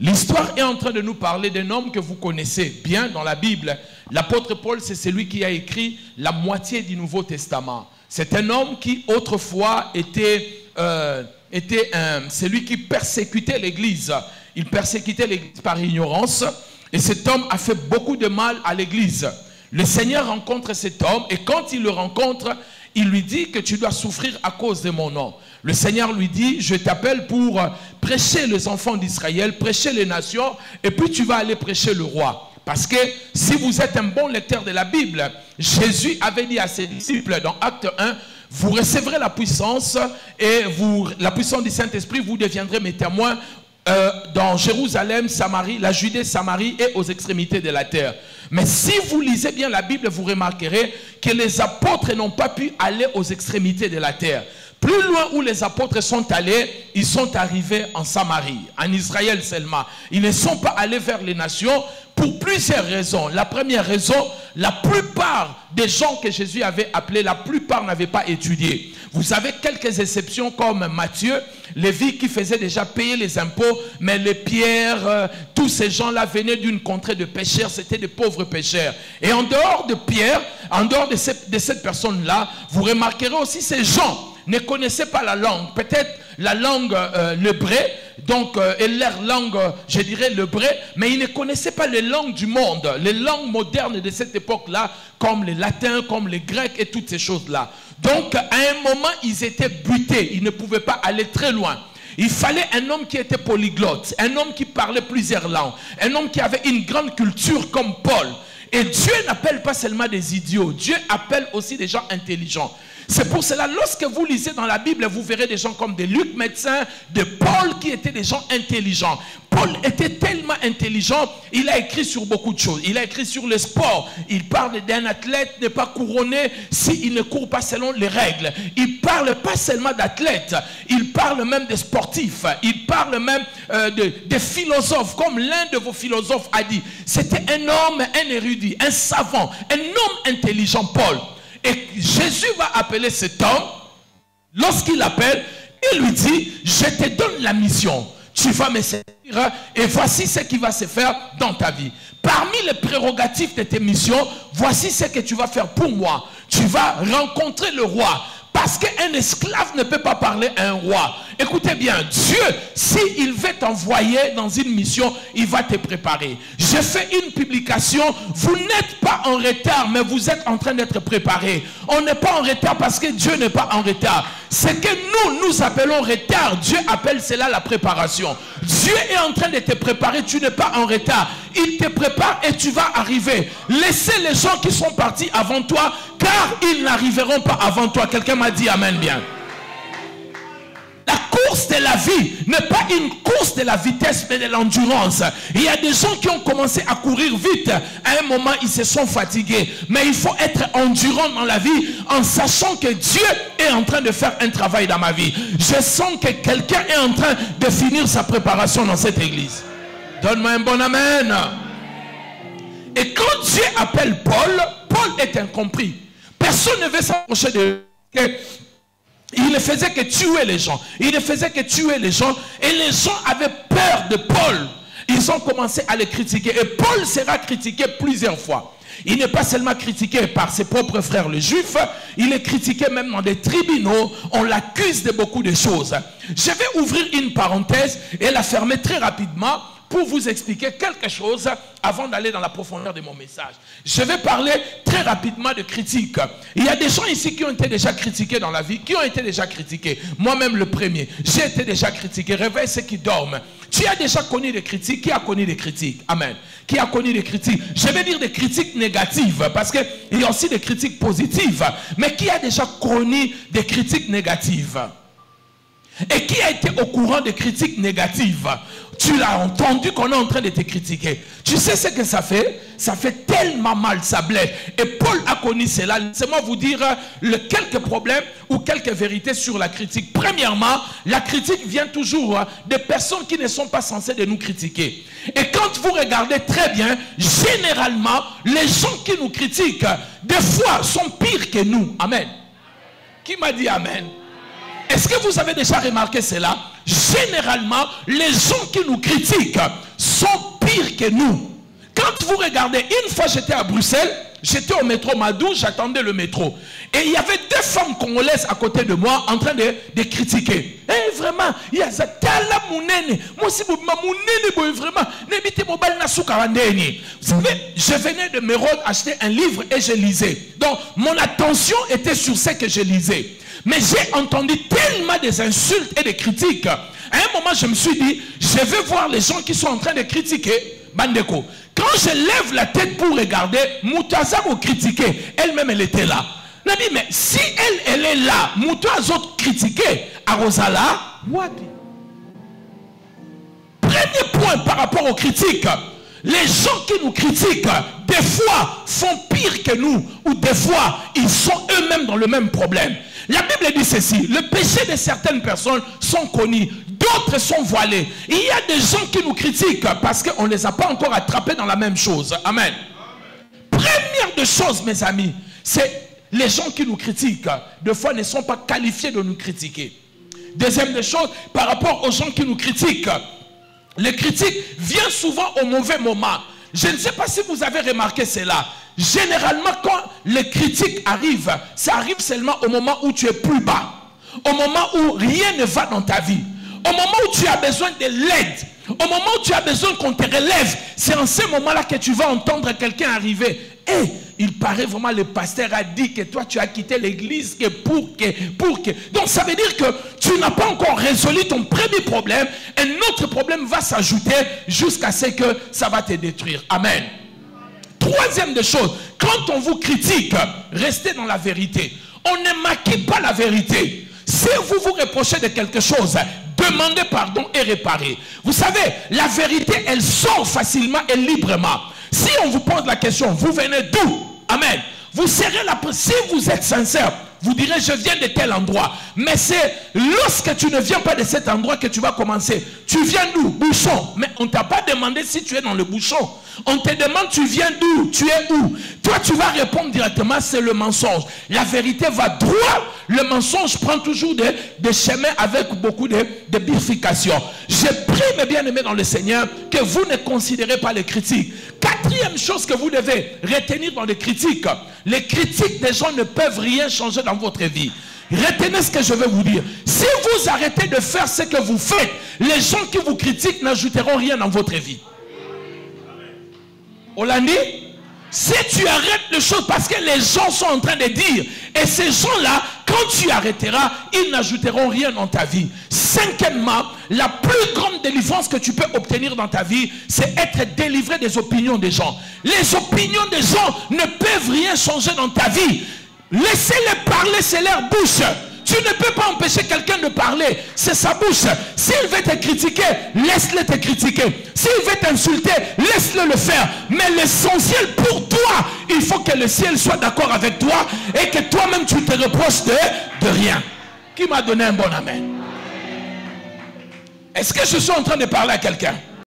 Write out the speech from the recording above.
L'histoire est en train de nous parler d'un homme que vous connaissez bien dans la Bible. L'apôtre Paul, c'est celui qui a écrit la moitié du Nouveau Testament. C'est un homme qui autrefois était celui qui persécutait l'Église. Il persécutait l'Église par ignorance. Et cet homme a fait beaucoup de mal à l'Église. Le Seigneur rencontre cet homme et quand il le rencontre, il lui dit que tu dois souffrir à cause de mon nom. Le Seigneur lui dit, je t'appelle pour prêcher les enfants d'Israël, prêcher les nations, et puis tu vas aller prêcher le roi. Parce que si vous êtes un bon lecteur de la Bible, Jésus avait dit à ses disciples dans Acte 1, vous recevrez la puissance et la puissance du Saint-Esprit, vous deviendrez mes témoins dans Jérusalem, Samarie, la Judée, Samarie et aux extrémités de la terre. Mais si vous lisez bien la Bible, vous remarquerez que les apôtres n'ont pas pu aller aux extrémités de la terre. Plus loin où les apôtres sont allés, ils sont arrivés en Samarie, en Israël seulement. Ils ne sont pas allés vers les nations pour plusieurs raisons. La première raison, la plupart des gens que Jésus avait appelés, la plupart n'avaient pas étudié. Vous avez quelques exceptions comme Matthieu, Lévi qui faisait déjà payer les impôts, mais les Pierre, tous ces gens-là venaient d'une contrée de pécheurs, c'était des pauvres pécheurs. Et en dehors de Pierre, en dehors de cette personne-là, vous remarquerez aussi ces gens ne connaissaient pas la langue, peut-être la langue l'hébreu, donc et leur langue, je dirais l'hébreu, mais ils ne connaissaient pas les langues du monde, les langues modernes de cette époque-là, comme les latins, comme les grecs et toutes ces choses-là. Donc à un moment, ils étaient butés, ils ne pouvaient pas aller très loin. Il fallait un homme qui était polyglotte, un homme qui parlait plusieurs langues, un homme qui avait une grande culture comme Paul. Et Dieu n'appelle pas seulement des idiots, Dieu appelle aussi des gens intelligents. C'est pour cela, lorsque vous lisez dans la Bible, vous verrez des gens comme des Luc médecins, de Paul qui étaient des gens intelligents. Paul était tellement intelligent, il a écrit sur beaucoup de choses. Il a écrit sur le sport. Il parle d'un athlète n'est pas couronné s'il ne court pas selon les règles. Il parle pas seulement d'athlètes, il parle même des sportifs. Il parle même des philosophes, comme l'un de vos philosophes a dit. C'était un homme, un érudit, un savant, un homme intelligent, Paul. Et Jésus va appeler cet homme. Lorsqu'il l'appelle, il lui dit, je te donne la mission. Tu vas me servir et voici ce qui va se faire dans ta vie. Parmi les prérogatives de tes missions, voici ce que tu vas faire pour moi. Tu vas rencontrer le roi. Parce qu'un esclave ne peut pas parler à un roi. Écoutez bien, Dieu, s'il veut t'envoyer dans une mission, il va te préparer. Je fais une publication, vous n'êtes pas en retard, mais vous êtes en train d'être préparé. On n'est pas en retard parce que Dieu n'est pas en retard. Ce que nous appelons retard, Dieu appelle cela la préparation. Dieu est en train de te préparer, tu n'es pas en retard. Il te prépare et tu vas arriver. Laissez les gens qui sont partis avant toi, car ils n'arriveront pas avant toi. Quelqu'un m'a dit amen bien. La course de la vie n'est pas une course de la vitesse, mais de l'endurance. Il y a des gens qui ont commencé à courir vite. À un moment, ils se sont fatigués. Mais il faut être endurant dans la vie en sachant que Dieu est en train de faire un travail dans ma vie. Je sens que quelqu'un est en train de finir sa préparation dans cette église. Donne-moi un bon amen. Et quand Dieu appelle Paul, Paul est incompris. Personne ne veut s'approcher de lui. Il ne faisait que tuer les gens. Il ne faisait que tuer les gens. Et les gens avaient peur de Paul. Ils ont commencé à le critiquer. Et Paul sera critiqué plusieurs fois. Il n'est pas seulement critiqué par ses propres frères les juifs. Il est critiqué même dans des tribunaux. On l'accuse de beaucoup de choses. Je vais ouvrir une parenthèse et la fermer très rapidement pour vous expliquer quelque chose avant d'aller dans la profondeur de mon message. Je vais parler très rapidement de critique. Il y a des gens ici qui ont été déjà critiqués dans la vie, qui ont été déjà critiqués. Moi-même le premier, j'ai été déjà critiqué. Réveille ceux qui dorment. Tu as déjà connu des critiques. Qui a connu des critiques? Amen. Qui a connu des critiques? Je vais dire des critiques négatives, parce qu'il y a aussi des critiques positives. Mais qui a déjà connu des critiques négatives? Et qui a été au courant des critiques négatives? Tu l'as entendu qu'on est en train de te critiquer. Tu sais ce que ça fait? Ça fait tellement mal, ça blesse. Et Paul a connu cela. Laissez-moi vous dire quelques problèmes ou quelques vérités sur la critique. Premièrement, la critique vient toujours des personnes qui ne sont pas censées de nous critiquer. Et quand vous regardez très bien, généralement, les gens qui nous critiquent, des fois, sont pires que nous. Amen. Qui m'a dit amen? Est-ce que vous avez déjà remarqué cela? Généralement, les gens qui nous critiquent sont pires que nous. Quand vous regardez, une fois j'étais à Bruxelles, j'étais au métro Madou, j'attendais le métro. Et il y avait deux femmes congolaises à côté de moi en train de critiquer. Eh, vraiment, il y a ça, tala mounene. Moi aussi, mounene, vraiment. Vous savez, je venais de me rendre acheter un livre et je lisais. Donc, mon attention était sur ce que je lisais. Mais j'ai entendu tellement des insultes et des critiques. À un moment, je me suis dit, je vais voir les gens qui sont en train de critiquer. Bandeko. Quand je lève la tête pour regarder, Moutaza m'a critiqué. Elle-même, elle était là. Nabi, mais si elle est là, Moutaza a critiqué à Rosala, what? Premier point par rapport aux critiques. Les gens qui nous critiquent, des fois, font pire que nous. Ou des fois, ils sont eux-mêmes dans le même problème. La Bible dit ceci, le péché de certaines personnes sont connus, d'autres sont voilés. Il y a des gens qui nous critiquent parce qu'on ne les a pas encore attrapés dans la même chose. Amen. Première des choses, mes amis, c'est les gens qui nous critiquent, des fois ne sont pas qualifiés de nous critiquer. Deuxième des choses, par rapport aux gens qui nous critiquent, les critiques viennent souvent au mauvais moment. Je ne sais pas si vous avez remarqué cela. Généralement, quand les critiques arrivent, ça arrive seulement au moment où tu es plus bas. Au moment où rien ne va dans ta vie. Au moment où tu as besoin de l'aide. Au moment où tu as besoin qu'on te relève. C'est en ce moment-là que tu vas entendre quelqu'un arriver. Et il paraît vraiment, le pasteur a dit que toi tu as quitté l'église pour que. Donc ça veut dire que tu n'as pas encore résolu ton premier problème. Un autre problème va s'ajouter jusqu'à ce que ça va te détruire. Amen. Troisième des choses, quand on vous critique, restez dans la vérité. On ne maquille pas la vérité. Si vous vous reprochez de quelque chose, demandez pardon et réparez. Vous savez, la vérité, elle sort facilement et librement. Si on vous pose la question, vous venez d'où? Amen. Vous serez là, si vous êtes sincère, vous direz, je viens de tel endroit. Mais c'est lorsque tu ne viens pas de cet endroit que tu vas commencer. Tu viens d'où? Bouchon. Mais on ne t'a pas demandé si tu es dans le bouchon. On te demande, tu viens d'où? Tu es où? Toi, tu vas répondre directement, c'est le mensonge. La vérité va droit. Le mensonge prend toujours des chemins avec beaucoup de bifurcations. Je prie, mes bien-aimés dans le Seigneur, que vous ne considérez pas les critiques. Quatrième chose que vous devez retenir dans les critiques des gens ne peuvent rien changer dans votre vie. Retenez ce que je vais vous dire. Si vous arrêtez de faire ce que vous faites, les gens qui vous critiquent n'ajouteront rien dans votre vie. Hollandi, si tu arrêtes les choses parce que les gens sont en train de dire, et ces gens-là, quand tu arrêteras, ils n'ajouteront rien dans ta vie. Cinquièmement, la plus grande délivrance que tu peux obtenir dans ta vie, c'est être délivré des opinions des gens. Les opinions des gens ne peuvent rien changer dans ta vie. Laissez-les parler, c'est leur bouche. Tu ne peux pas empêcher quelqu'un de parler. C'est sa bouche. S'il veut te critiquer, laisse-le te critiquer. S'il veut t'insulter, laisse-le le faire. Mais l'essentiel pour toi, il faut que le ciel soit d'accord avec toi et que toi-même tu te reproches de rien. Qui m'a donné un bon amen? Est-ce que je suis en train de parler à quelqu'un?